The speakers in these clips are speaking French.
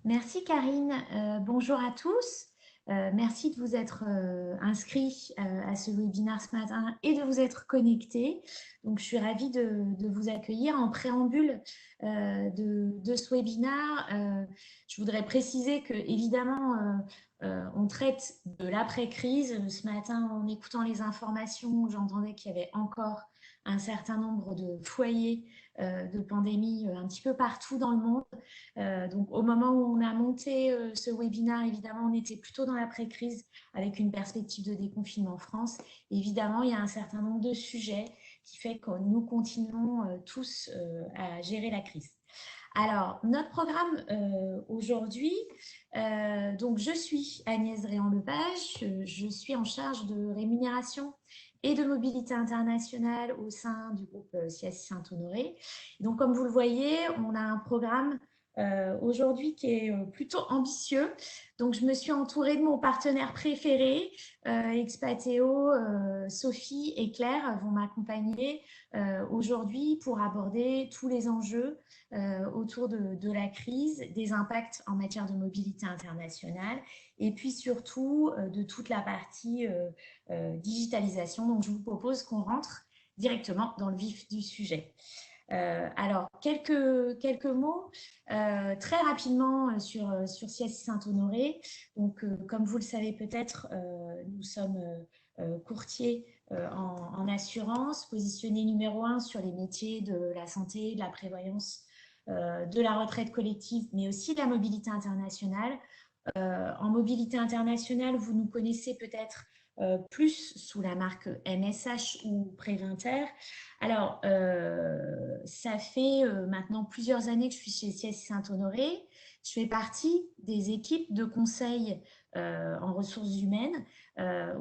Merci Karine. Bonjour à tous. Merci de vous être inscrits à ce webinaire ce matin et de vous être connectés. Donc, je suis ravie de vous accueillir en préambule de ce webinaire. Je voudrais préciser que, évidemment, on traite de l'après-crise. Ce matin, en écoutant les informations, j'entendais qu'il y avait encore un certain nombre de foyers de pandémie un petit peu partout dans le monde. Donc, au moment où on a monté ce webinaire, évidemment, on était plutôt dans l'après-crise avec une perspective de déconfinement en France. Évidemment, il y a un certain nombre de sujets qui fait que nous continuons tous à gérer la crise. Alors, notre programme aujourd'hui, donc je suis Agnès Dréan-Lepage, je suis en charge de rémunération et de mobilité internationale au sein du groupe CIASI Saint-Honoré. Donc, comme vous le voyez, on a un programme aujourd'hui qui est plutôt ambitieux. Donc, je me suis entourée de mon partenaire préféré, Expatéo, Sophie et Claire vont m'accompagner aujourd'hui pour aborder tous les enjeux autour de la crise, des impacts en matière de mobilité internationale et puis surtout de toute la partie digitalisation. Donc, je vous propose qu'on rentre directement dans le vif du sujet. Alors, quelques mots très rapidement sur CIASI Saint-Honoré. Donc, comme vous le savez peut-être, nous sommes courtiers en assurance, positionnés numéro un sur les métiers de la santé, de la prévoyance, de la retraite collective, mais aussi de la mobilité internationale. En mobilité internationale, vous nous connaissez peut-être plus sous la marque MSH ou Préventaire. Alors, ça fait maintenant plusieurs années que je suis chez CIASI Saint-Honoré. Je fais partie des équipes de conseil en ressources humaines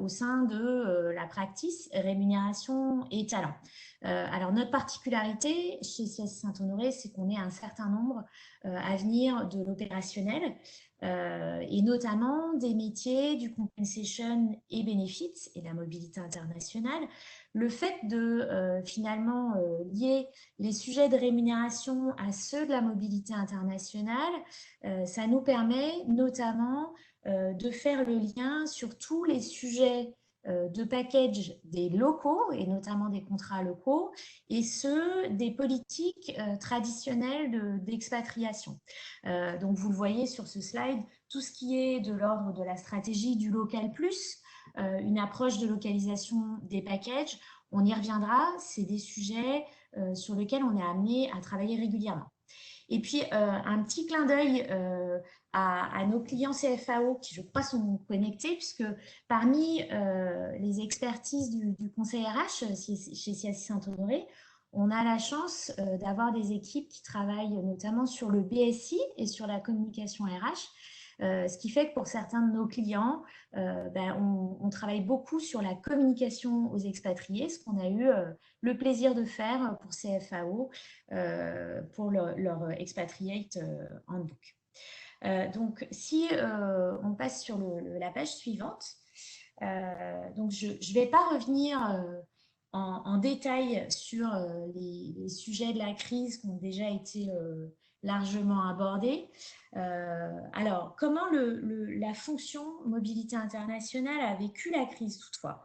au sein de la practice rémunération et talent. Alors, notre particularité chez CIASI Saint-Honoré, c'est qu'on est un certain nombre à venir de l'opérationnel et notamment des métiers du compensation et benefits et la mobilité internationale. Le fait de finalement lier les sujets de rémunération à ceux de la mobilité internationale, ça nous permet notamment de faire le lien sur tous les sujets de package des locaux et notamment des contrats locaux et ceux des politiques traditionnelles d'expatriation. Donc, vous le voyez sur ce slide, tout ce qui est de l'ordre de la stratégie du local plus, une approche de localisation des packages, on y reviendra, c'est des sujets sur lesquels on est amené à travailler régulièrement. Et puis, un petit clin d'œil à nos clients CFAO qui, je crois, sont connectés, puisque parmi les expertises du conseil RH chez CIASI Saint-Honoré, on a la chance d'avoir des équipes qui travaillent notamment sur le BSI et sur la communication RH. Ce qui fait que pour certains de nos clients, on travaille beaucoup sur la communication aux expatriés, ce qu'on a eu le plaisir de faire pour CFAO, pour leur expatriate handbook. Donc, si on passe sur la page suivante, donc je ne vais pas revenir en détail sur les sujets de la crise qui ont déjà été largement abordés. Alors, comment la fonction mobilité internationale a vécu la crise toutefois?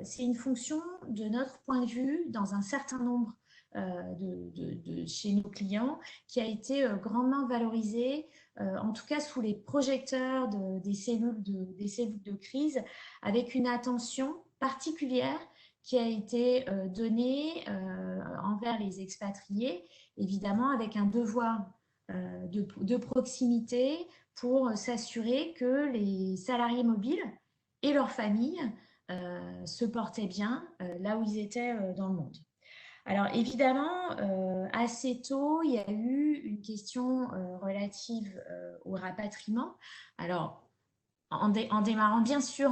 C'est une fonction, de notre point de vue, dans un certain nombre chez nos clients, qui a été grandement valorisée, en tout cas sous les projecteurs des cellules de crise, avec une attention particulière qui a été donnée envers les expatriés, évidemment avec un devoir de proximité pour s'assurer que les salariés mobiles et leurs familles se portaient bien là où ils étaient dans le monde. Alors évidemment, assez tôt, il y a eu une question relative au rapatriement. Alors, en démarrant bien sûr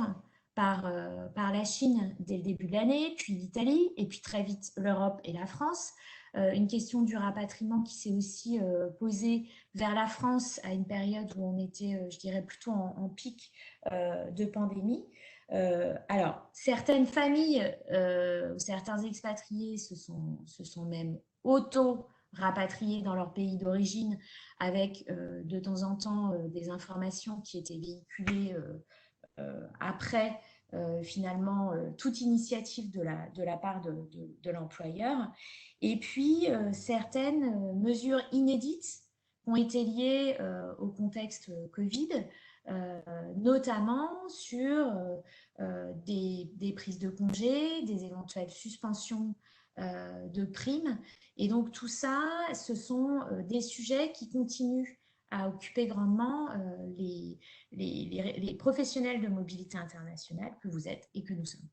par la Chine dès le début de l'année, puis l'Italie, et puis très vite l'Europe et la France. Une question du rapatriement qui s'est aussi posée vers la France à une période où on était, je dirais, plutôt en pic de pandémie. Alors, certaines familles, certains expatriés se sont même auto rapatriés dans leur pays d'origine, avec de temps en temps des informations qui étaient véhiculées après finalement toute initiative de la part de l'employeur. Et puis certaines mesures inédites ont été liées au contexte Covid, notamment sur des prises de congés, des éventuelles suspensions de primes. Et donc tout ça, ce sont des sujets qui continuent à occuper grandement les professionnels de mobilité internationale que vous êtes et que nous sommes.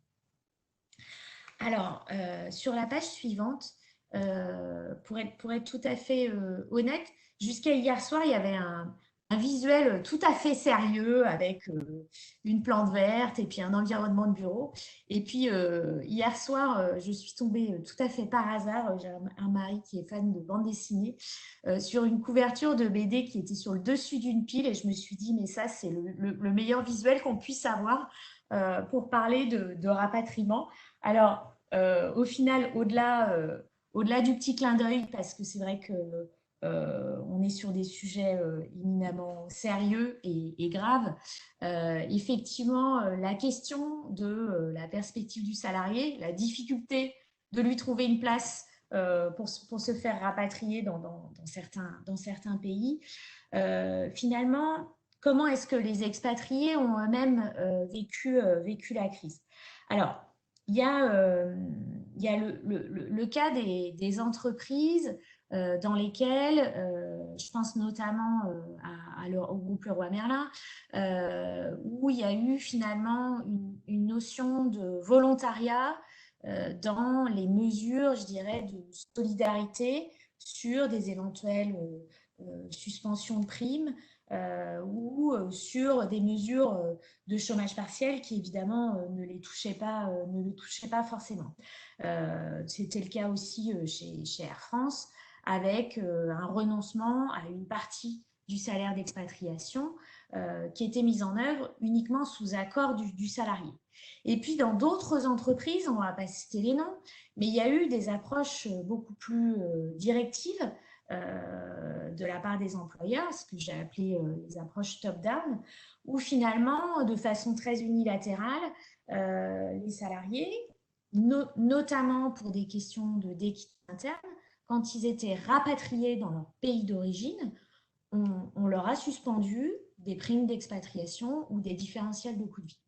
Alors, sur la page suivante, pour être tout à fait honnête, jusqu'à hier soir, il y avait un visuel tout à fait sérieux avec une plante verte et puis un environnement de bureau. Et puis, hier soir, je suis tombée tout à fait par hasard. J'ai un mari qui est fan de bande dessinée sur une couverture de BD qui était sur le dessus d'une pile et je me suis dit, mais ça, c'est le meilleur visuel qu'on puisse avoir pour parler de rapatriement. Alors, au final, au-delà du petit clin d'œil, parce que c'est vrai que on est sur des sujets éminemment sérieux et graves. Effectivement, la question de la perspective du salarié, la difficulté de lui trouver une place pour se faire rapatrier dans certains pays. Finalement, comment est-ce que les expatriés ont eux-mêmes vécu la crise? Alors, il y a le cas des entreprises dans lesquelles, je pense notamment au groupe Leroy Merlin, où il y a eu finalement une notion de volontariat dans les mesures, je dirais, de solidarité sur des éventuelles suspensions de primes ou sur des mesures de chômage partiel qui évidemment ne les touchaient pas forcément. C'était le cas aussi chez Air France, avec un renoncement à une partie du salaire d'expatriation qui était mise en œuvre uniquement sous accord du salarié. Et puis dans d'autres entreprises, on ne va pas citer les noms, mais il y a eu des approches beaucoup plus directives de la part des employeurs, ce que j'ai appelé les approches top-down, où finalement, de façon très unilatérale, les salariés, notamment pour des questions d'équité interne, quand ils étaient rapatriés dans leur pays d'origine, on leur a suspendu des primes d'expatriation ou des différentiels de coût de vie.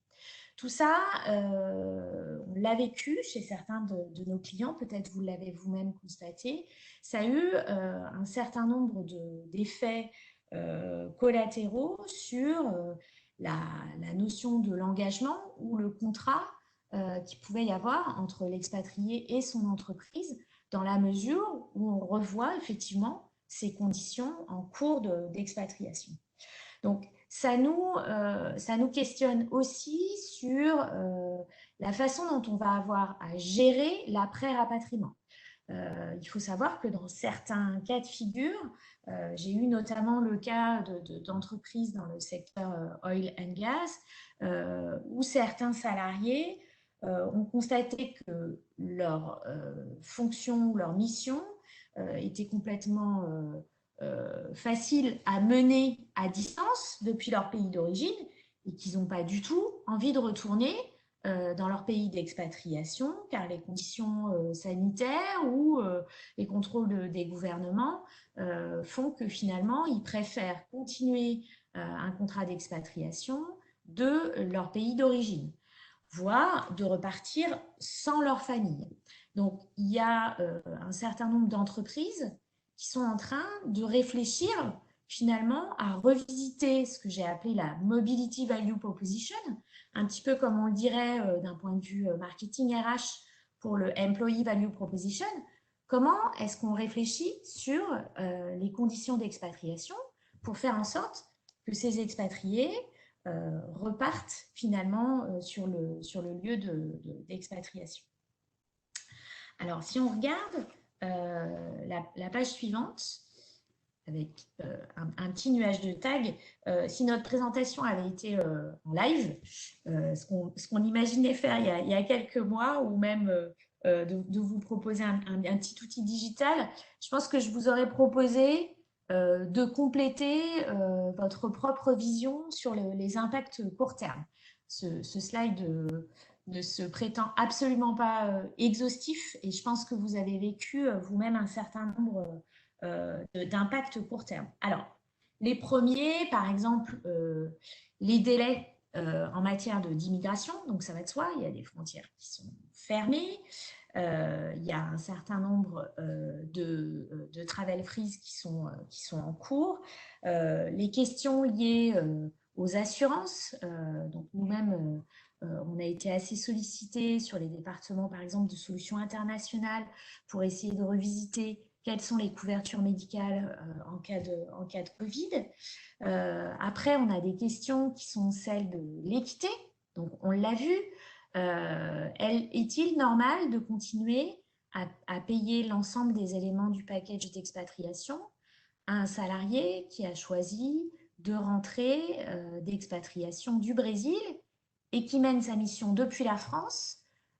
Tout ça, on l'a vécu chez certains de nos clients, peut-être vous l'avez vous-même constaté. Ça a eu un certain nombre d'effets collatéraux sur la notion de l'engagement ou le contrat qu'il pouvait y avoir entre l'expatrié et son entreprise, dans la mesure où on revoit effectivement ces conditions en cours d'expatriation. Donc, ça nous questionne aussi sur la façon dont on va avoir à gérer l'après-rapatriement. Il faut savoir que dans certains cas de figure, j'ai eu notamment le cas d'entreprises dans le secteur oil and gas, où certains salariés ont constaté que leur fonction, leur mission était complètement facile à mener à distance depuis leur pays d'origine et qu'ils n'ont pas du tout envie de retourner dans leur pays d'expatriation car les conditions sanitaires ou les contrôles des gouvernements font que finalement ils préfèrent continuer un contrat d'expatriation de leur pays d'origine, voire de repartir sans leur famille. Donc il y a un certain nombre d'entreprises qui sont en train de réfléchir finalement à revisiter ce que j'ai appelé la Mobility Value Proposition, un petit peu comme on le dirait d'un point de vue marketing RH pour le Employee Value Proposition. Comment est-ce qu'on réfléchit sur les conditions d'expatriation pour faire en sorte que ces expatriés repartent finalement sur le lieu d'expatriation. Alors, si on regarde la page suivante, avec un petit nuage de tags, si notre présentation avait été en live, ce qu'on imaginait faire il y a quelques mois ou même de vous proposer un petit outil digital. Je pense que je vous aurais proposé de compléter votre propre vision sur les impacts court terme. Ce slide ne se prétend absolument pas exhaustif et je pense que vous avez vécu vous-même un certain nombre d'impacts court terme. Alors, les premiers, par exemple, les délais en matière d'immigration, donc ça va de soi, il y a des frontières qui sont fermées, il y a un certain nombre de travel freeze qui sont en cours. Les questions liées aux assurances, donc nous-mêmes, on a été assez sollicités sur les départements, par exemple, de solutions internationales pour essayer de revisiter quelles sont les couvertures médicales en cas de Covid. Après, on a des questions qui sont celles de l'équité. Donc, on l'a vu, est-il normal de continuer à payer l'ensemble des éléments du package d'expatriation à un salarié qui a choisi de rentrer d'expatriation du Brésil et qui mène sa mission depuis la France,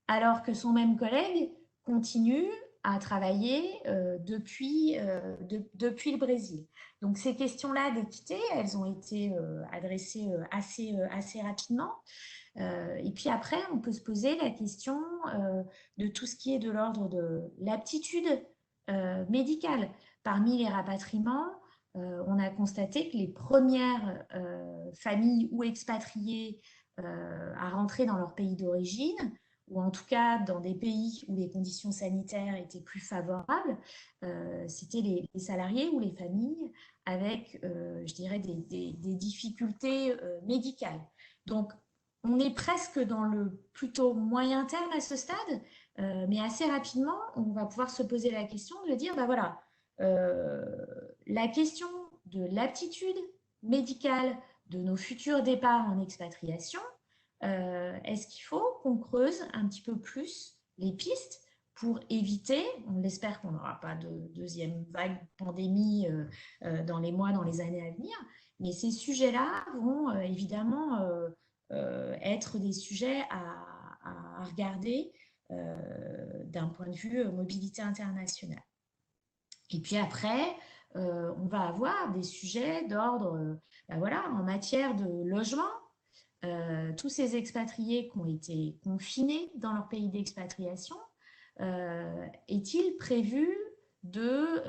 alors que son même collègue continue à travailler depuis le Brésil. Donc ces questions-là d'équité, elles ont été adressées assez rapidement. Et puis après, on peut se poser la question de tout ce qui est de l'ordre de l'aptitude médicale. Parmi les rapatriements, on a constaté que les premières familles ou expatriées à rentrer dans leur pays d'origine, ou en tout cas dans des pays où les conditions sanitaires étaient plus favorables, c'était les salariés ou les familles avec, je dirais, des difficultés médicales. Donc, on est presque dans le plutôt moyen terme à ce stade, mais assez rapidement, on va pouvoir se poser la question de dire, ben voilà, la question de l'aptitude médicale de nos futurs départs en expatriation, est-ce qu'il faut qu'on creuse un petit peu plus les pistes pour éviter, on l'espère qu'on n'aura pas de deuxième vague pandémie dans les mois, dans les années à venir, mais ces sujets-là vont évidemment être des sujets à regarder d'un point de vue mobilité internationale. Et puis après, on va avoir des sujets d'ordre, ben voilà, en matière de logement. Tous ces expatriés qui ont été confinés dans leur pays d'expatriation, est-il prévu de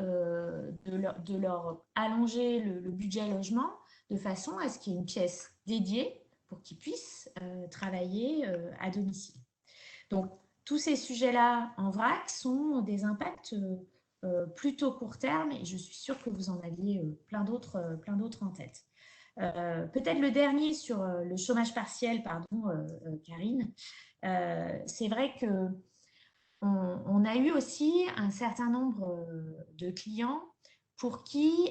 leur allonger le budget logement de façon à ce qu'il y ait une pièce dédiée pour qu'ils puissent travailler à domicile. Donc, tous ces sujets-là en vrac sont des impacts plutôt court terme et je suis sûre que vous en aviez plein d'autres en tête. Peut-être le dernier sur le chômage partiel, pardon, Karine. C'est vrai que on a eu aussi un certain nombre de clients pour qui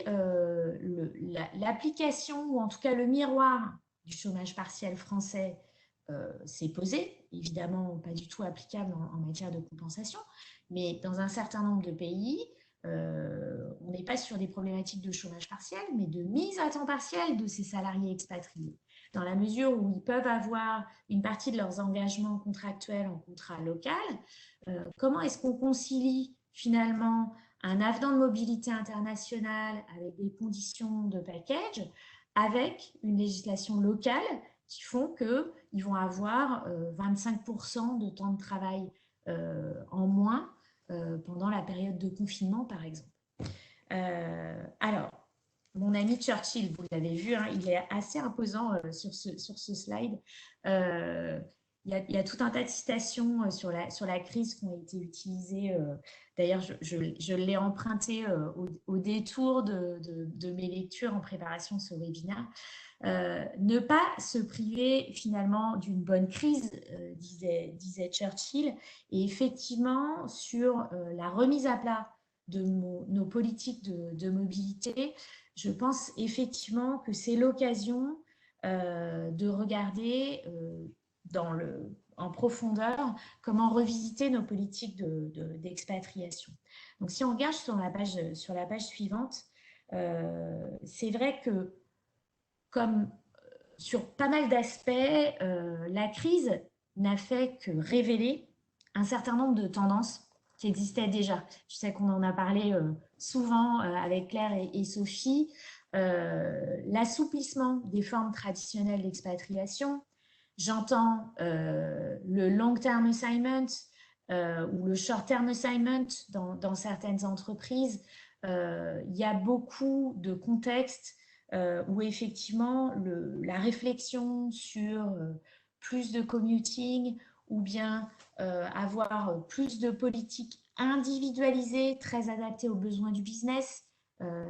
l'application, ou en tout cas le miroir du chômage partiel français s'est posé, évidemment pas du tout applicable en matière de compensation, mais dans un certain nombre de pays, on n'est pas sur des problématiques de chômage partiel, mais de mise à temps partiel de ces salariés expatriés, dans la mesure où ils peuvent avoir une partie de leurs engagements contractuels en contrat local. Comment est-ce qu'on concilie finalement un avenant de mobilité internationale avec des conditions de package avec une législation locale qui font qu'ils vont avoir 25% de temps de travail en moins pendant la période de confinement, par exemple. Alors, mon ami Churchill, vous l'avez vu, hein, il est assez imposant sur ce slide. Il y a tout un tas de citations sur la crise qui ont été utilisées. D'ailleurs, je l'ai emprunté au détour de mes lectures en préparation de ce webinaire. Ne pas se priver finalement d'une bonne crise, disait Churchill, et effectivement sur la remise à plat de nos politiques de mobilité, je pense effectivement que c'est l'occasion de regarder en profondeur comment revisiter nos politiques d'expatriation. Donc si on regarde sur la page suivante, c'est vrai que comme sur pas mal d'aspects, la crise n'a fait que révéler un certain nombre de tendances qui existaient déjà. Je sais qu'on en a parlé souvent avec Claire et Sophie. L'assouplissement des formes traditionnelles d'expatriation. J'entends le long-term assignment ou le short-term assignment dans certaines entreprises. Il y a beaucoup de contextes où effectivement la réflexion sur plus de commuting ou bien avoir plus de politiques individualisées, très adaptées aux besoins du business.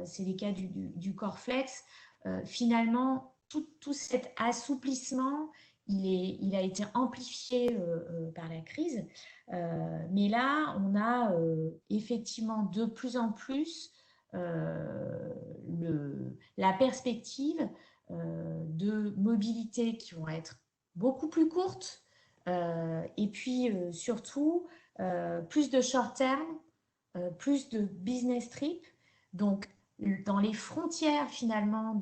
C'est les cas du Coreflex. Finalement, tout cet assouplissement, il a été amplifié par la crise. Mais là, on a effectivement de plus en plus la perspective de mobilité qui vont être beaucoup plus courtes et puis surtout plus de short term, plus de business trip. Donc, dans les frontières finalement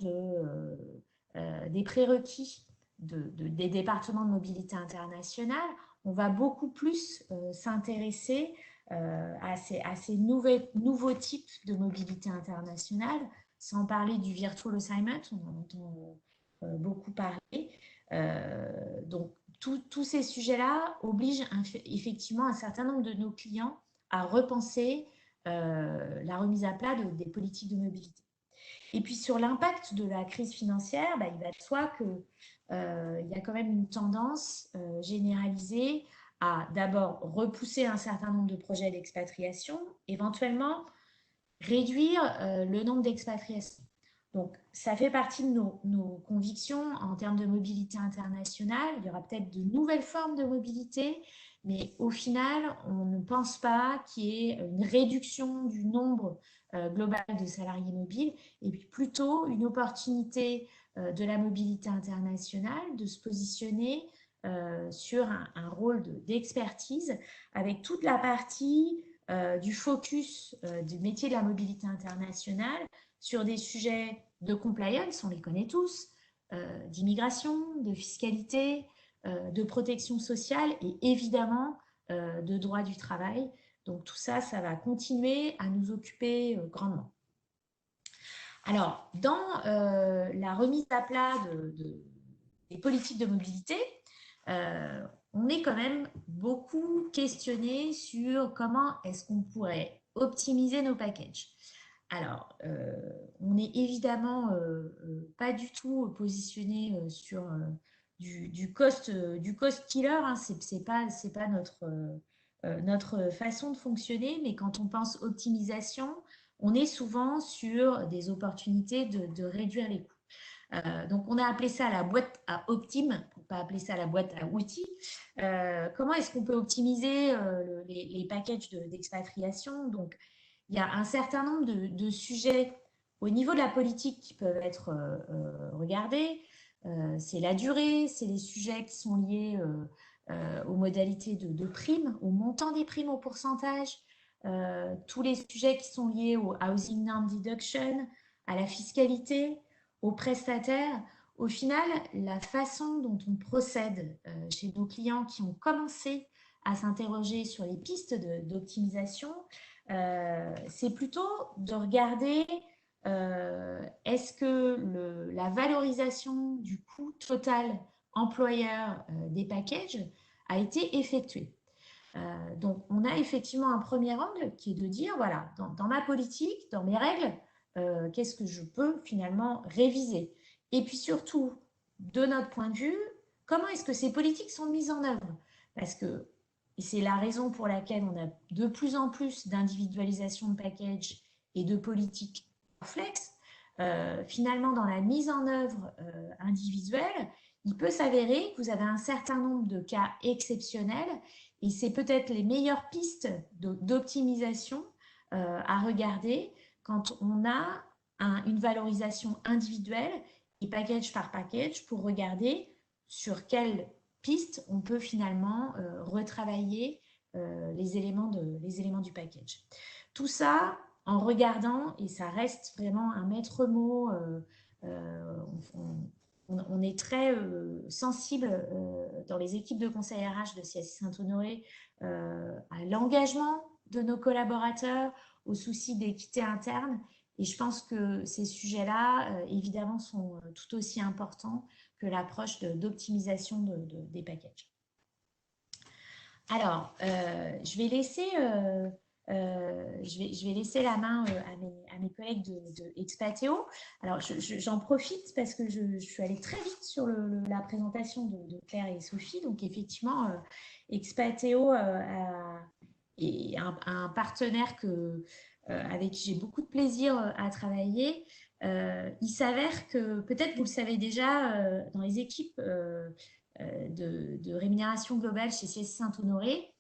des prérequis des départements de mobilité internationale, on va beaucoup plus s'intéresser à ces nouveaux types de mobilité internationale, sans parler du virtual assignment, on en entend beaucoup parler. Donc, tous ces sujets-là obligent effectivement un certain nombre de nos clients à repenser la remise à plat des politiques de mobilité. Et puis sur l'impact de la crise financière, il va de soi qu'il y a quand même une tendance généralisée à d'abord repousser un certain nombre de projets d'expatriation, éventuellement réduire le nombre d'expatriations. Donc, ça fait partie de nos convictions en termes de mobilité internationale. Il y aura peut-être de nouvelles formes de mobilité, mais au final, on ne pense pas qu'il y ait une réduction du nombre global de salariés mobiles, et puis plutôt une opportunité de la mobilité internationale de se positionner sur un rôle d'expertise avec toute la partie du focus du métier de la mobilité internationale sur des sujets de compliance, on les connaît tous, d'immigration, de fiscalité, de protection sociale et évidemment de droit du travail. Donc tout ça, ça va continuer à nous occuper grandement. Alors, dans la remise à plat des politiques de mobilité, on est quand même beaucoup questionné sur comment est-ce qu'on pourrait optimiser nos packages. Alors, on n'est évidemment pas du tout positionné sur du cost killer, hein. C'est pas notre façon de fonctionner, mais quand on pense optimisation, on est souvent sur des opportunités de réduire les coûts. Donc, on a appelé ça la boîte à Optim, pour ne pas appeler ça la boîte à outils. Comment est-ce qu'on peut optimiser les packages d'expatriation? Donc, il y a un certain nombre de sujets au niveau de la politique qui peuvent être regardés. C'est la durée, c'est les sujets qui sont liés aux modalités de primes, au montant des primes, au pourcentage, tous les sujets qui sont liés au Housing Norm Deduction, à la fiscalité, aux prestataires. Au final, la façon dont on procède chez nos clients qui ont commencé à s'interroger sur les pistes d'optimisation, c'est plutôt de regarder est-ce que la valorisation du coût total employeur des packages a été effectuée. Donc, on a effectivement un premier angle qui est de dire, voilà, dans ma politique, dans mes règles, qu'est-ce que je peux finalement réviser? Et puis surtout, de notre point de vue, comment est-ce que ces politiques sont mises en œuvre? Parce que c'est la raison pour laquelle on a de plus en plus d'individualisation de package et de politiques flex. Finalement, dans la mise en œuvre individuelle, il peut s'avérer que vous avez un certain nombre de cas exceptionnels et c'est peut-être les meilleures pistes d'optimisation à regarder quand on a une valorisation individuelle et package par package pour regarder sur quelle piste on peut finalement retravailler les éléments du package. Tout ça en regardant, et ça reste vraiment un maître mot, on est très sensible dans les équipes de conseil RH de CSI Saint-Honoré à l'engagement de nos collaborateurs, aux soucis d'équité interne. Et je pense que ces sujets-là, évidemment, sont tout aussi importants que l'approche d'optimisation des packages. Alors, je vais laisser la main à mes collègues de Expatéo. Alors, j'en profite parce que je suis allée très vite sur la présentation de Claire et Sophie. Donc, effectivement, Expatéo est un partenaire avec qui j'ai beaucoup de plaisir à travailler. Il s'avère que, peut-être vous le savez déjà, dans les équipes de rémunération globale chez CSI Saint-Honoré,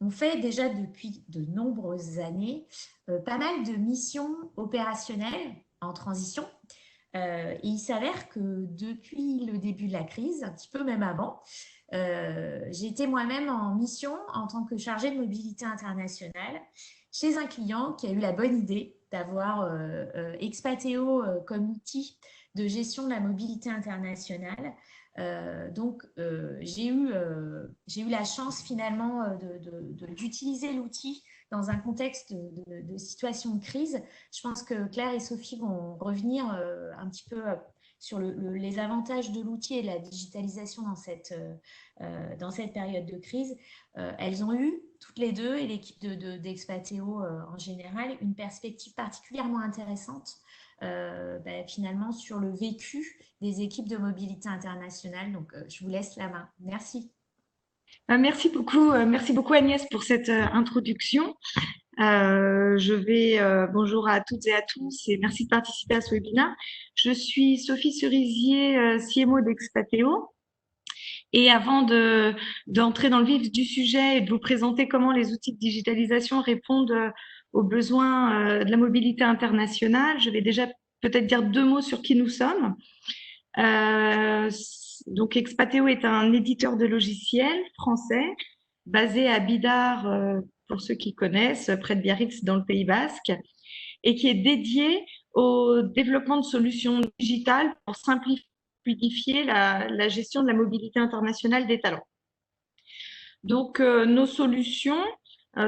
on fait déjà depuis de nombreuses années pas mal de missions opérationnelles en transition. Et il s'avère que depuis le début de la crise, un petit peu même avant, j'ai été moi-même en mission en tant que chargée de mobilité internationale chez un client qui a eu la bonne idée d'avoir Expatéo comme outil de gestion de la mobilité internationale. J'ai eu la chance finalement d'utiliser l'outil dans un contexte de situation de crise. Je pense que Claire et Sophie vont revenir un petit peu sur les avantages de l'outil et de la digitalisation dans cette période de crise. Elles ont eu, toutes les deux, et l'équipe d'Expatéo en général, une perspective particulièrement intéressante finalement sur le vécu des équipes de mobilité internationale. Donc, je vous laisse la main. Merci. Merci beaucoup Agnès pour cette introduction. Bonjour à toutes et à tous et merci de participer à ce webinaire. Je suis Sophie Cerisier, CMO d'Expatéo. Et avant d'entrer dans le vif du sujet et de vous présenter comment les outils de digitalisation répondent aux besoins de la mobilité internationale, je vais déjà peut-être dire 2 mots sur qui nous sommes. Donc Expatéo est un éditeur de logiciels français basé à Bidart, pour ceux qui connaissent, près de Biarritz dans le Pays Basque, et qui est dédié au développement de solutions digitales pour fluidifier la gestion de la mobilité internationale des talents. Donc nos solutions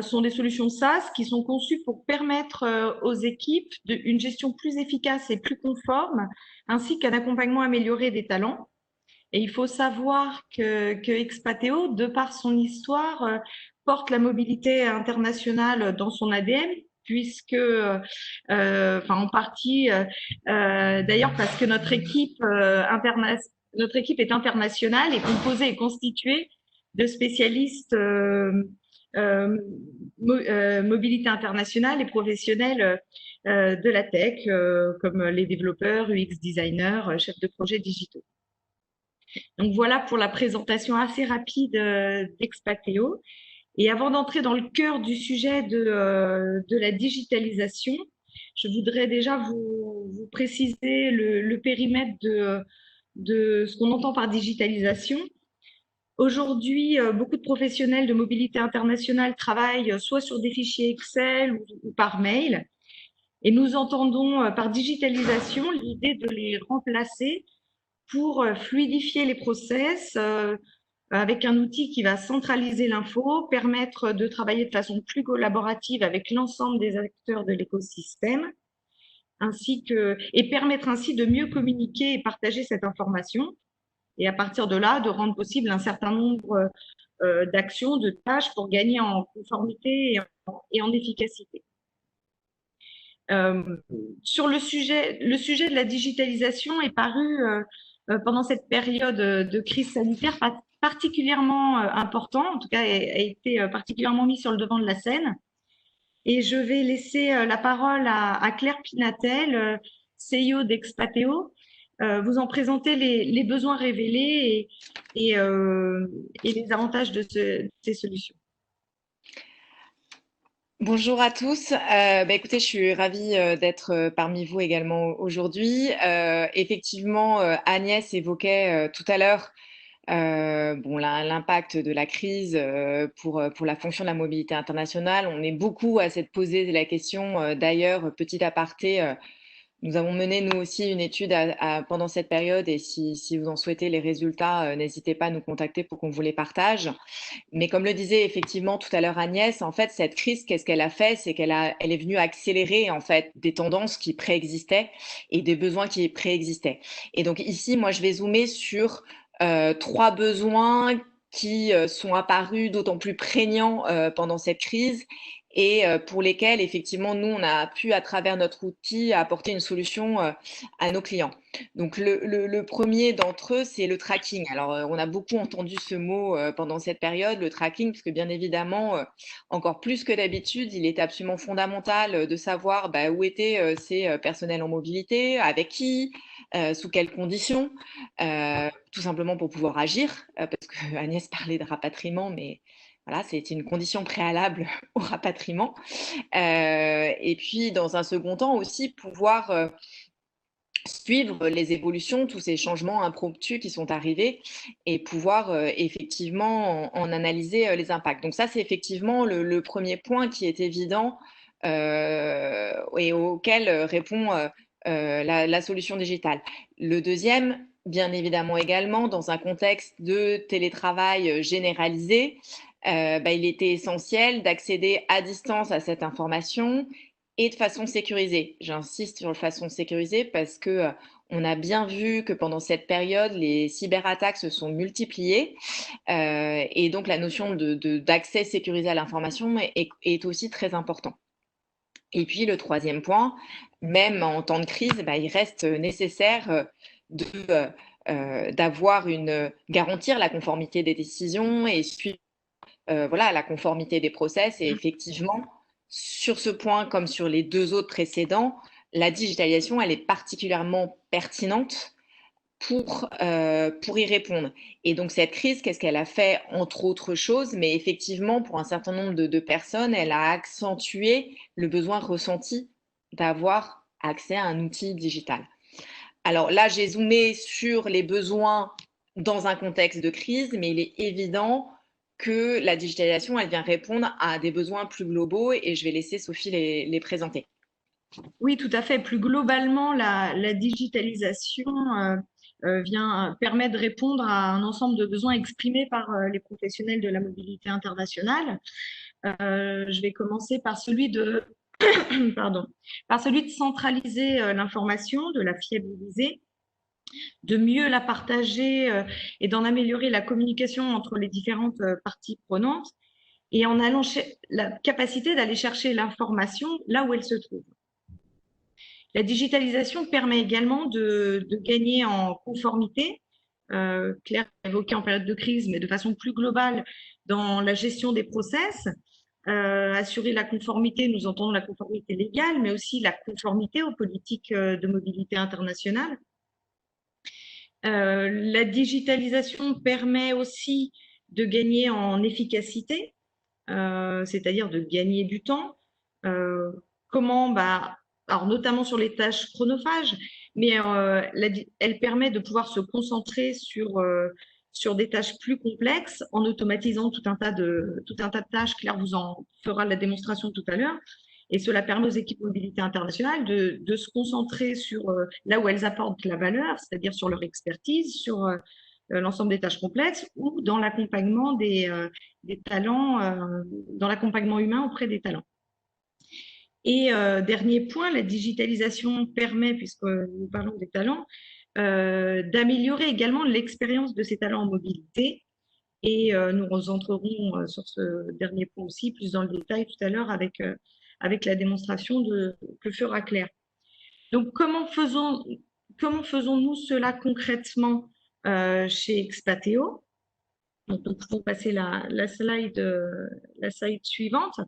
sont des solutions SaaS qui sont conçues pour permettre aux équipes une gestion plus efficace et plus conforme, ainsi qu'un accompagnement amélioré des talents. Et il faut savoir que Expatéo, de par son histoire, porte la mobilité internationale dans son ADN, puisque, en partie, d'ailleurs parce que notre équipe est internationale et composée et constituée de spécialistes mobilité internationale et professionnels de la tech, comme les développeurs, UX designers, chefs de projet digitaux. Donc voilà pour la présentation assez rapide d'Expatéo. Et avant d'entrer dans le cœur du sujet de la digitalisation, je voudrais déjà vous préciser le périmètre de ce qu'on entend par digitalisation. Aujourd'hui, beaucoup de professionnels de mobilité internationale travaillent soit sur des fichiers Excel ou par mail. Et nous entendons par digitalisation l'idée de les remplacer pour fluidifier les process avec un outil qui va centraliser l'info, permettre de travailler de façon plus collaborative avec l'ensemble des acteurs de l'écosystème, et permettre ainsi de mieux communiquer et partager cette information, et à partir de là, de rendre possible un certain nombre d'actions, de tâches pour gagner en conformité et en efficacité. Sur le sujet de la digitalisation est paru pendant cette période de crise sanitaire particulièrement important, en tout cas a été particulièrement mis sur le devant de la scène. Et je vais laisser la parole à Claire Pinatel, CEO d'Expatéo, vous en présenter les besoins révélés et les avantages de ces solutions. Bonjour à tous. Écoutez, je suis ravie d'être parmi vous également aujourd'hui. Effectivement, Agnès évoquait tout à l'heure l'impact de la crise pour la fonction de la mobilité internationale. On est beaucoup à s'être posé la question. D'ailleurs, petit aparté, Nous avons mené, nous aussi, une étude pendant cette période et si vous en souhaitez les résultats, n'hésitez pas à nous contacter pour qu'on vous les partage. Mais comme le disait effectivement tout à l'heure Agnès, en fait, cette crise, qu'est-ce qu'elle a fait? C'est elle est venue accélérer en fait des tendances qui préexistaient et des besoins qui préexistaient. Et donc ici, moi, je vais zoomer sur 3 besoins qui sont apparus d'autant plus prégnants pendant cette crise et pour lesquels, effectivement, nous, on a pu, à travers notre outil, apporter une solution à nos clients. Donc, le premier d'entre eux, c'est le tracking. Alors, on a beaucoup entendu ce mot pendant cette période, le tracking, parce que bien évidemment, encore plus que d'habitude, il est absolument fondamental de savoir où étaient ces personnels en mobilité, avec qui, sous quelles conditions, tout simplement pour pouvoir agir, parce que Agnès parlait de rapatriement, mais voilà, c'est une condition préalable au rapatriement. Et puis, dans un second temps aussi, pouvoir suivre les évolutions, tous ces changements impromptus qui sont arrivés et pouvoir effectivement en analyser les impacts. Donc ça, c'est effectivement le premier point qui est évident et auquel répond la solution digitale. Le deuxième, bien évidemment également, dans un contexte de télétravail généralisé, il était essentiel d'accéder à distance à cette information et de façon sécurisée. J'insiste sur la façon sécurisée parce que on a bien vu que pendant cette période, les cyberattaques se sont multipliées et donc la notion d'accès sécurisé à l'information est aussi très important. Et puis le troisième point, même en temps de crise, il reste nécessaire d'avoir garantir la conformité des décisions et suivre la conformité des process. Et effectivement, sur ce point, comme sur les 2 autres précédents, la digitalisation, elle est particulièrement pertinente pour y répondre. Et donc, cette crise, qu'est-ce qu'elle a fait, entre autres choses? Mais effectivement, pour un certain nombre de personnes, elle a accentué le besoin ressenti d'avoir accès à un outil digital. Alors là, j'ai zoomé sur les besoins dans un contexte de crise, mais il est évident que la digitalisation, elle vient répondre à des besoins plus globaux et je vais laisser Sophie les présenter. Oui, tout à fait. Plus globalement, la digitalisation permet de répondre à un ensemble de besoins exprimés par les professionnels de la mobilité internationale. Je vais commencer par celui de, pardon, par celui de centraliser l'information, de la fiabiliser, de mieux la partager et d'en améliorer la communication entre les différentes parties prenantes et en allant la capacité d'aller chercher l'information là où elle se trouve. La digitalisation permet également de gagner en conformité, Claire l'a évoqué en période de crise, mais de façon plus globale dans la gestion des process. Assurer la conformité, nous entendons la conformité légale, mais aussi la conformité aux politiques de mobilité internationale. La digitalisation permet aussi de gagner en efficacité, c'est-à-dire de gagner du temps. Comment alors notamment sur les tâches chronophages, mais elle permet de pouvoir se concentrer sur des tâches plus complexes en automatisant tout un tas de tâches. Claire vous en fera la démonstration tout à l'heure. Et cela permet aux équipes mobilité internationale de se concentrer sur là où elles apportent la valeur, c'est-à-dire sur leur expertise, sur l'ensemble des tâches complexes ou dans l'accompagnement des talents, dans l'accompagnement humain auprès des talents. Et dernier point, la digitalisation permet, puisque nous parlons des talents, d'améliorer également l'expérience de ces talents en mobilité. Et nous entrerons sur ce dernier point aussi plus dans le détail tout à l'heure avec la démonstration que fera Claire. Donc, comment faisons-nous cela concrètement chez Expateo? Donc, nous pouvons passer la slide suivante.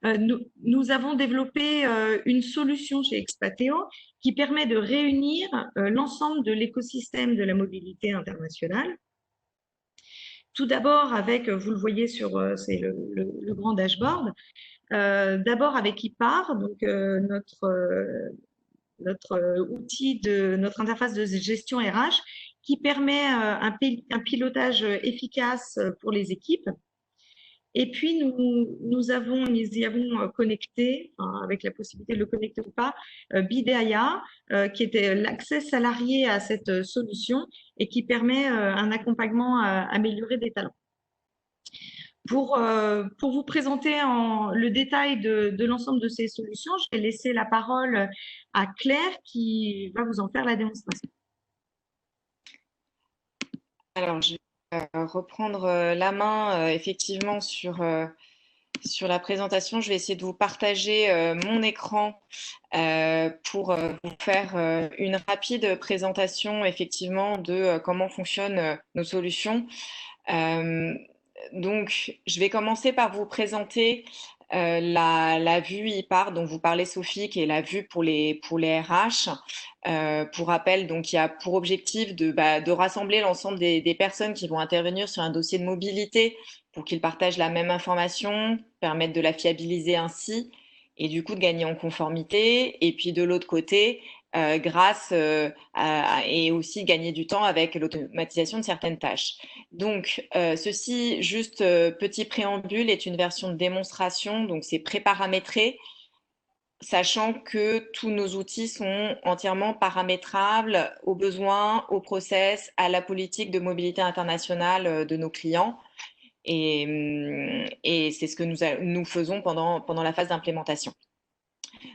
Nous avons développé une solution chez Expateo qui permet de réunir l'ensemble de l'écosystème de la mobilité internationale. Tout d'abord avec, vous le voyez c'est le grand dashboard, d'abord avec IPAR, donc notre outil notre interface de gestion RH qui permet un pilotage efficace pour les équipes. Et puis, nous y avons connecté, avec la possibilité de le connecter ou pas, Bidea, qui était l'accès salarié à cette solution et qui permet un accompagnement amélioré des talents. Pour vous présenter le détail de l'ensemble de ces solutions, je vais laisser la parole à Claire qui va vous en faire la démonstration. Alors, je vais reprendre la main effectivement sur la présentation. Je vais essayer de vous partager mon écran pour vous faire une rapide présentation effectivement de comment fonctionnent nos solutions. Donc, je vais commencer par vous présenter la vue IPAR dont vous parlez, Sophie, qui est la vue pour les RH. Pour rappel, donc, il y a pour objectif de rassembler l'ensemble des personnes qui vont intervenir sur un dossier de mobilité pour qu'ils partagent la même information, permettre de la fiabiliser ainsi et du coup de gagner en conformité. Et puis de l'autre côté, et aussi gagner du temps avec l'automatisation de certaines tâches. Donc, ceci, juste petit préambule, est une version de démonstration, donc c'est préparamétré, sachant que tous nos outils sont entièrement paramétrables aux besoins, au process, à la politique de mobilité internationale de nos clients. Et c'est ce que nous faisons pendant la phase d'implémentation.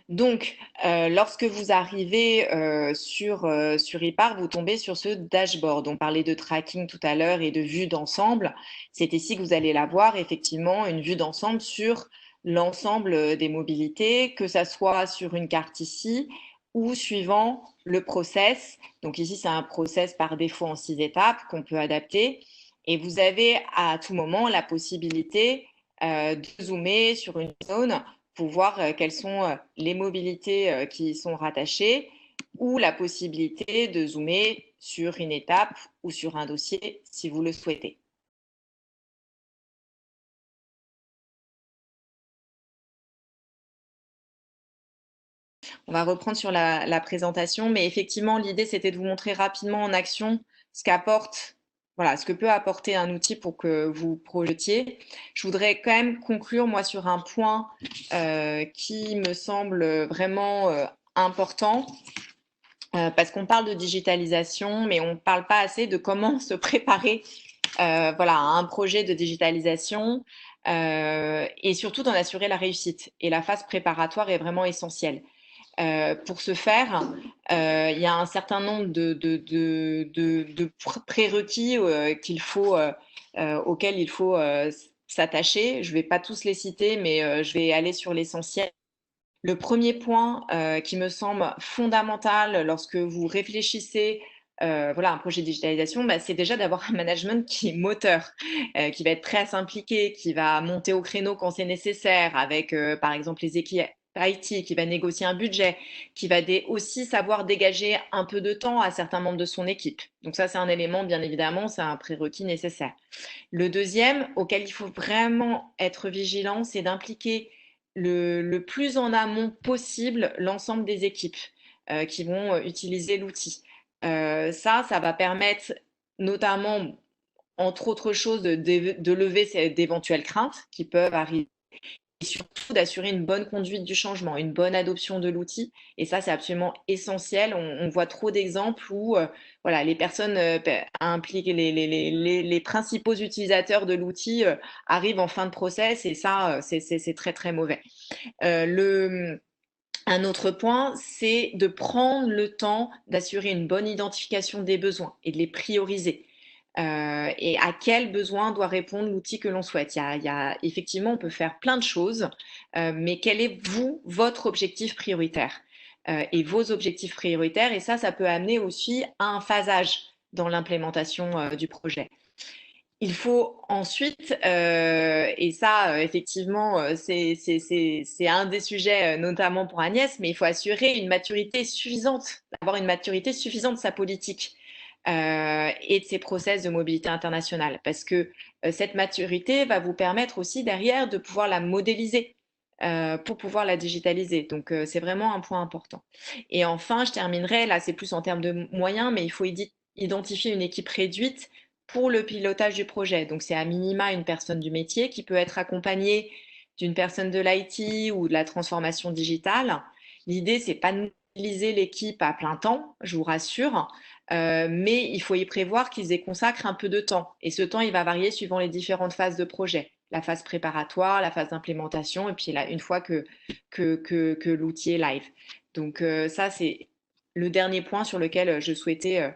Donc, lorsque vous arrivez sur IPAR, vous tombez sur ce dashboard. On parlait de tracking tout à l'heure et de vue d'ensemble. C'est ici que vous allez avoir effectivement une vue d'ensemble sur l'ensemble des mobilités, que ça soit sur une carte ici ou suivant le process. Donc ici, c'est un process par défaut en 6 étapes qu'on peut adapter. Et vous avez à tout moment la possibilité de zoomer sur une zone pour voir quelles sont les mobilités qui y sont rattachées ou la possibilité de zoomer sur une étape ou sur un dossier si vous le souhaitez. On va reprendre sur la présentation, mais effectivement, l'idée, c'était de vous montrer rapidement en action ce qu'apporte, voilà, ce que peut apporter un outil pour que vous projetiez. Je voudrais quand même conclure, moi, sur un point qui me semble vraiment important, parce qu'on parle de digitalisation, mais on ne parle pas assez de comment se préparer voilà, à un projet de digitalisation et surtout d'en assurer la réussite. Et la phase préparatoire est vraiment essentielle. Pour ce faire, il y a un certain nombre de prérequis auxquels il faut s'attacher. Je ne vais pas tous les citer, mais je vais aller sur l'essentiel. Le premier point qui me semble fondamental lorsque vous réfléchissez voilà, un projet de digitalisation, c'est déjà d'avoir un management qui est moteur, qui va être prêt à s'impliquer, qui va monter au créneau quand c'est nécessaire, avec par exemple les équipes IT, qui va négocier un budget, qui va aussi savoir dégager un peu de temps à certains membres de son équipe. Donc ça, c'est un élément, bien évidemment, c'est un prérequis nécessaire. Le deuxième, auquel il faut vraiment être vigilant, c'est d'impliquer le plus en amont possible l'ensemble des équipes qui vont utiliser l'outil. Ça va permettre notamment, entre autres choses, de lever d'éventuelles craintes qui peuvent arriver et surtout d'assurer une bonne conduite du changement, une bonne adoption de l'outil. Et ça, c'est absolument essentiel. On voit trop d'exemples où voilà, les personnes impliquées, les principaux utilisateurs de l'outil arrivent en fin de process et ça, c'est très, très mauvais. Un autre point, c'est de prendre le temps d'assurer une bonne identification des besoins et de les prioriser. Et à quel besoin doit répondre l'outil que l'on souhaite. Effectivement, on peut faire plein de choses, mais quel est votre objectif prioritaire et vos objectifs prioritaires. Et ça peut amener aussi à un phasage dans l'implémentation du projet. Il faut ensuite, et ça, effectivement, c'est un des sujets, notamment pour Agnès, mais il faut assurer une maturité suffisante, avoir une maturité suffisante de sa politique et de ses process de mobilité internationale, parce que cette maturité va vous permettre aussi derrière de pouvoir la modéliser pour pouvoir la digitaliser. Donc, c'est vraiment un point important. Et enfin, je terminerai, là, c'est plus en termes de moyens, mais il faut identifier une équipe réduite pour le pilotage du projet. Donc, c'est à minima une personne du métier qui peut être accompagnée d'une personne de l'IT ou de la transformation digitale. L'idée, c'est pas de mobiliser l'équipe à plein temps, je vous rassure, mais il faut y prévoir qu'ils y consacrent un peu de temps. Et ce temps, il va varier suivant les différentes phases de projet. La phase préparatoire, la phase d'implémentation, et puis là, une fois que l'outil est live. Donc ça, c'est le dernier point sur lequel je souhaitais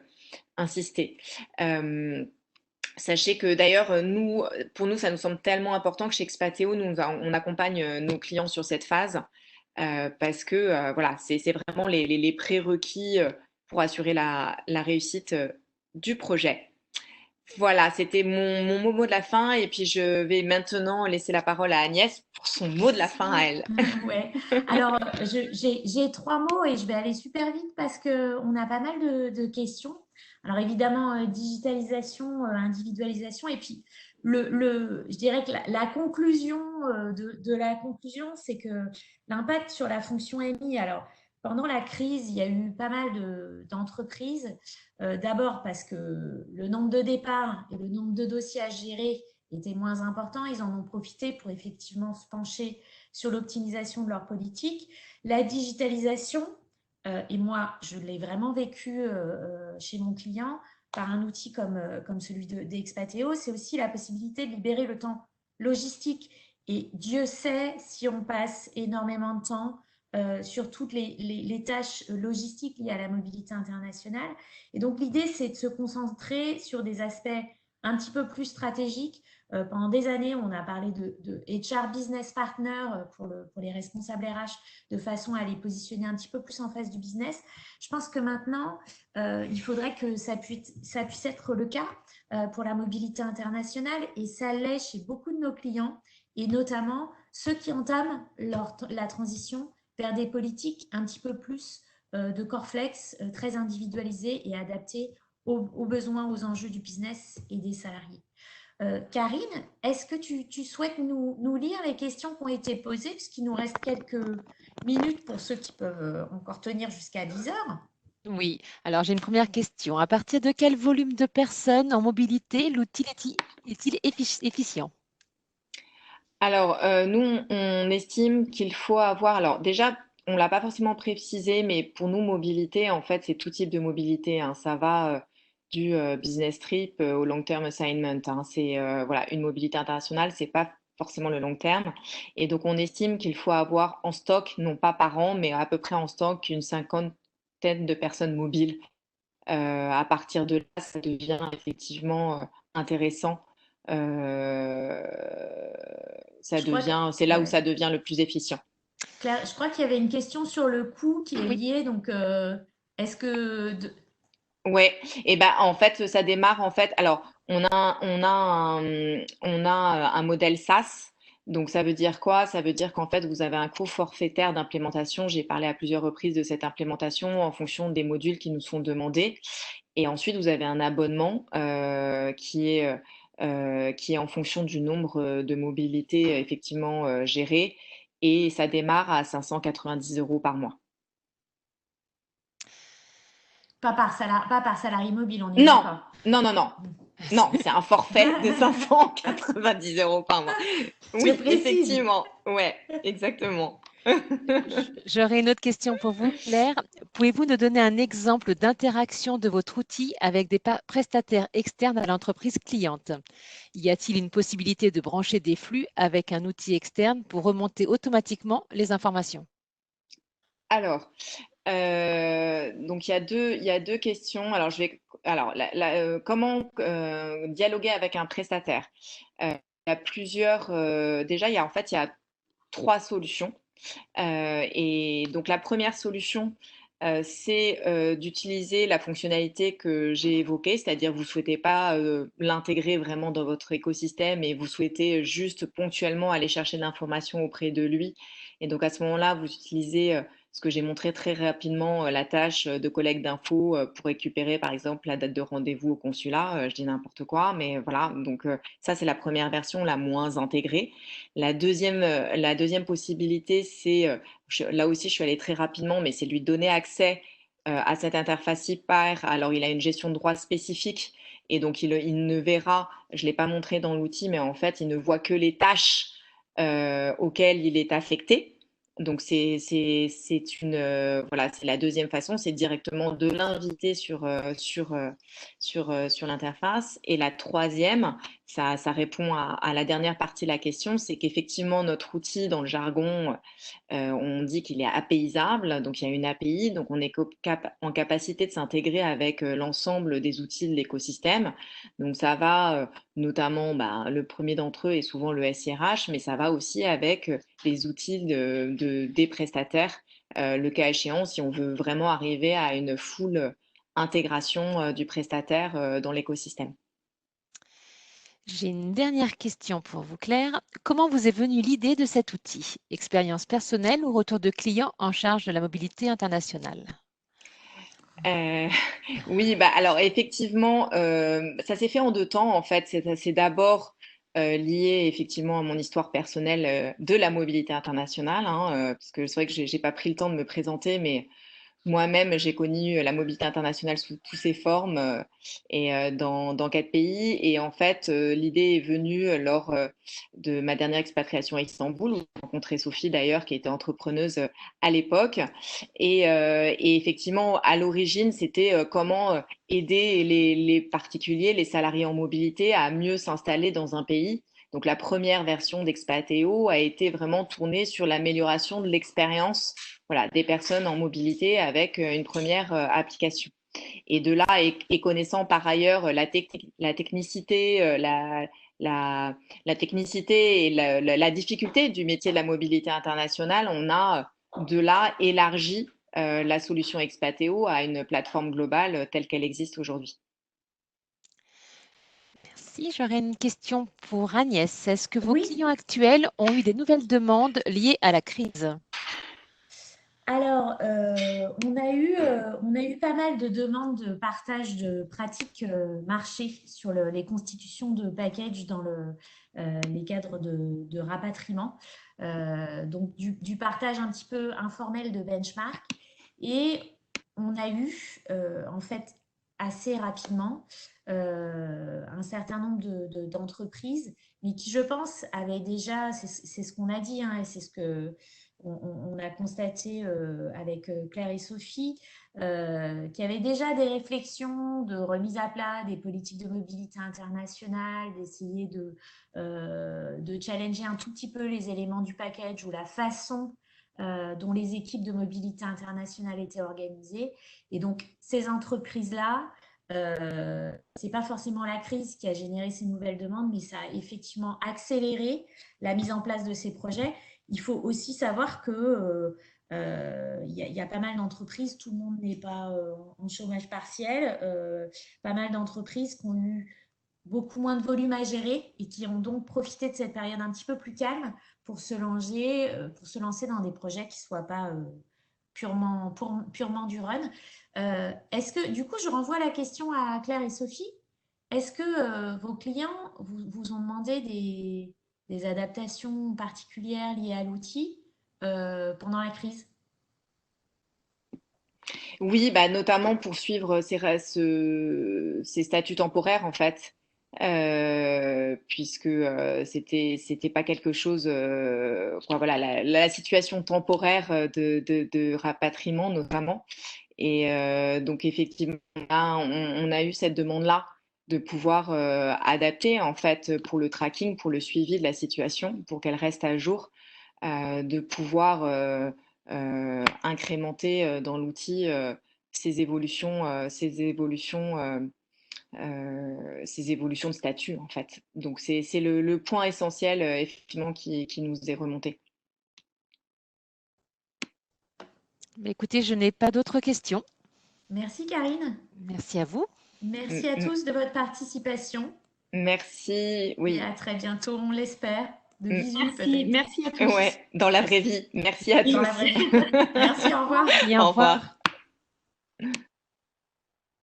insister. Sachez que d'ailleurs, nous, pour nous, ça nous semble tellement important que chez Expatéo, on accompagne nos clients sur cette phase parce que voilà, c'est vraiment les prérequis pour assurer la réussite du projet. Voilà, c'était mon mot de la fin et puis je vais maintenant laisser la parole à Agnès pour son mot de la fin à elle. Ouais. Alors, j'ai 3 mots et je vais aller super vite parce qu'on a pas mal de questions. Alors, évidemment, digitalisation, individualisation. Et puis, je dirais que la conclusion de la conclusion, c'est que l'impact sur la fonction MI, alors, pendant la crise, il y a eu pas mal d'entreprises. D'abord parce que le nombre de départs et le nombre de dossiers à gérer était moins important. Ils en ont profité pour effectivement se pencher sur l'optimisation de leur politique. La digitalisation, et moi, je l'ai vraiment vécu chez mon client par un outil comme celui d'Expatéo, c'est aussi la possibilité de libérer le temps logistique. Et Dieu sait si on passe énormément de temps sur toutes les tâches logistiques liées à la mobilité internationale. Et donc, l'idée, c'est de se concentrer sur des aspects un petit peu plus stratégiques. Pendant des années, on a parlé de HR Business Partner pour les responsables RH de façon à les positionner un petit peu plus en face du business. Je pense que maintenant, il faudrait que ça puisse être le cas pour la mobilité internationale et ça l'est chez beaucoup de nos clients et notamment ceux qui entament la transition vers des politiques un petit peu plus de Coreflex, très individualisées et adaptées aux besoins, aux enjeux du business et des salariés. Karine, est-ce que tu souhaites nous lire les questions qui ont été posées, puisqu'il nous reste quelques minutes pour ceux qui peuvent encore tenir jusqu'à 10 heures? Oui, alors j'ai une première question. À partir de quel volume de personnes en mobilité l'outil est-il efficient? Alors, nous, on estime qu'il faut avoir. Alors, déjà, on l'a pas forcément précisé, mais pour nous, mobilité, en fait, c'est tout type de mobilité, hein. Ça va du business trip au long term assignment, hein. C'est voilà, une mobilité internationale, c'est pas forcément le long terme. Et donc, on estime qu'il faut avoir en stock, non pas par an, mais à peu près en stock, une cinquantaine de personnes mobiles. À partir de là, ça devient effectivement intéressant. Euh, c'est là où ça devient le plus efficient. Claire, je crois qu'il y avait une question sur le coût qui est Oui. liée. Donc, est-ce que... Ouais, et ben en fait, ça démarre en fait. Alors, on a un modèle SaaS. Donc, ça veut dire quoi? Ça veut dire qu'en fait, vous avez un coût forfaitaire d'implémentation. J'ai parlé à plusieurs reprises de cette implémentation en fonction des modules qui nous sont demandés. Et ensuite, vous avez un abonnement qui est en fonction du nombre de mobilités effectivement gérées. Et ça démarre à 590 € par mois. Pas par salarié mobile, on est Non, d'accord. non, non, non. Non, c'est un forfait de 590 € par mois. Oui, effectivement. Ouais, exactement. J'aurais une autre question pour vous, Claire. Pouvez-vous nous donner un exemple d'interaction de votre outil avec des prestataires externes à l'entreprise cliente? Y a-t-il une possibilité de brancher des flux avec un outil externe pour remonter automatiquement les informations? Alors, donc il y a deux questions. Comment dialoguer avec un prestataire? Il y a plusieurs. Déjà, il y a 3 solutions. Et donc la première solution, c'est d'utiliser la fonctionnalité que j'ai évoquée, c'est-à-dire vous ne souhaitez pas l'intégrer vraiment dans votre écosystème et vous souhaitez juste ponctuellement aller chercher de l'information auprès de lui. Et donc à ce moment-là, vous utilisez ce que j'ai montré très rapidement, la tâche de collecte d'infos pour récupérer par exemple la date de rendez-vous au consulat. Je dis n'importe quoi, mais voilà. Donc ça, c'est la première version, la moins intégrée. La deuxième possibilité, c'est, là aussi, je suis allée très rapidement, mais c'est lui donner accès à cette interface IPAR. Alors, il a une gestion de droits spécifique Et donc, il ne verra, je ne l'ai pas montré dans l'outil, mais en fait, il ne voit que les tâches auxquelles il est affecté. Donc, c'est la deuxième façon, c'est directement de l'inviter sur l'interface. Et la troisième, ça répond à la dernière partie de la question, c'est qu'effectivement, notre outil, dans le jargon, on dit qu'il est apaisable, donc il y a une API, donc on est en capacité de s'intégrer avec l'ensemble des outils de l'écosystème. Donc ça va notamment, le premier d'entre eux est souvent le SIRH, mais ça va aussi avec les outils des prestataires, le cas échéant, si on veut vraiment arriver à une full intégration du prestataire dans l'écosystème. J'ai une dernière question pour vous, Claire. Comment vous est venue l'idée de cet outil? Expérience personnelle ou retour de clients en charge de la mobilité internationale? Oui, alors effectivement, ça s'est fait en 2 temps en fait. C'est d'abord lié effectivement à mon histoire personnelle de la mobilité internationale, hein, parce que c'est vrai que j'ai pas pris le temps de me présenter, mais moi-même, j'ai connu la mobilité internationale sous toutes ses formes et dans 4 pays. Et en fait, l'idée est venue lors de ma dernière expatriation à Istanbul, où j'ai rencontré Sophie d'ailleurs, qui était entrepreneuse à l'époque. Et effectivement, à l'origine, c'était comment aider les particuliers, les salariés en mobilité à mieux s'installer dans un pays. Donc la première version d'Expatéo a été vraiment tournée sur l'amélioration de l'expérience des personnes en mobilité avec une première application. Et de là, et connaissant par ailleurs la technicité, la technicité et la difficulté du métier de la mobilité internationale, on a de là élargi la solution Expatéo à une plateforme globale telle qu'elle existe aujourd'hui. Merci. J'aurais une question pour Agnès. Est-ce que vos Oui. clients actuels ont eu des nouvelles demandes liées à la crise? Alors, on a eu pas mal de demandes de partage de pratiques marché sur les constitutions de packages dans les cadres de rapatriement. Donc, du partage un petit peu informel de benchmark. Et on a eu, en fait, assez rapidement, un certain nombre d'entreprises, mais qui, je pense, avaient déjà, c'est ce qu'on a dit, hein, et c'est ce que on a constaté avec Claire et Sophie qu'il y avait déjà des réflexions de remise à plat des politiques de mobilité internationale, d'essayer de challenger un tout petit peu les éléments du package ou la façon dont les équipes de mobilité internationale étaient organisées. Et donc, ces entreprises-là, c'est pas forcément la crise qui a généré ces nouvelles demandes, mais ça a effectivement accéléré la mise en place de ces projets. Il faut aussi savoir que y a pas mal d'entreprises, tout le monde n'est pas en chômage partiel, pas mal d'entreprises qui ont eu beaucoup moins de volume à gérer et qui ont donc profité de cette période un petit peu plus calme pour se lancer dans des projets qui ne soient pas purement du run. Est-ce que, du coup, je renvoie la question à Claire et Sophie. Est-ce que vos clients vous ont demandé des adaptations particulières liées à l'outil pendant la crise? Oui, notamment pour suivre ces statuts temporaires en fait, puisque c'était pas quelque chose, la situation temporaire de rapatriement notamment. Et donc effectivement, là, on a eu cette demande-là de pouvoir adapter en fait pour le tracking, pour le suivi de la situation, pour qu'elle reste à jour, de pouvoir incrémenter dans l'outil ces évolutions de statut en fait. Donc c'est le point essentiel effectivement qui nous est remonté. Écoutez, je n'ai pas d'autres questions. Merci Karine. Merci à vous. Merci à tous de votre participation. Merci, oui. Et à très bientôt, on l'espère. De bisous peut-être. Merci à tous. Ouais, dans la vraie vie. Merci à tous. Dans la vraie vie. Merci, au revoir. Et au revoir.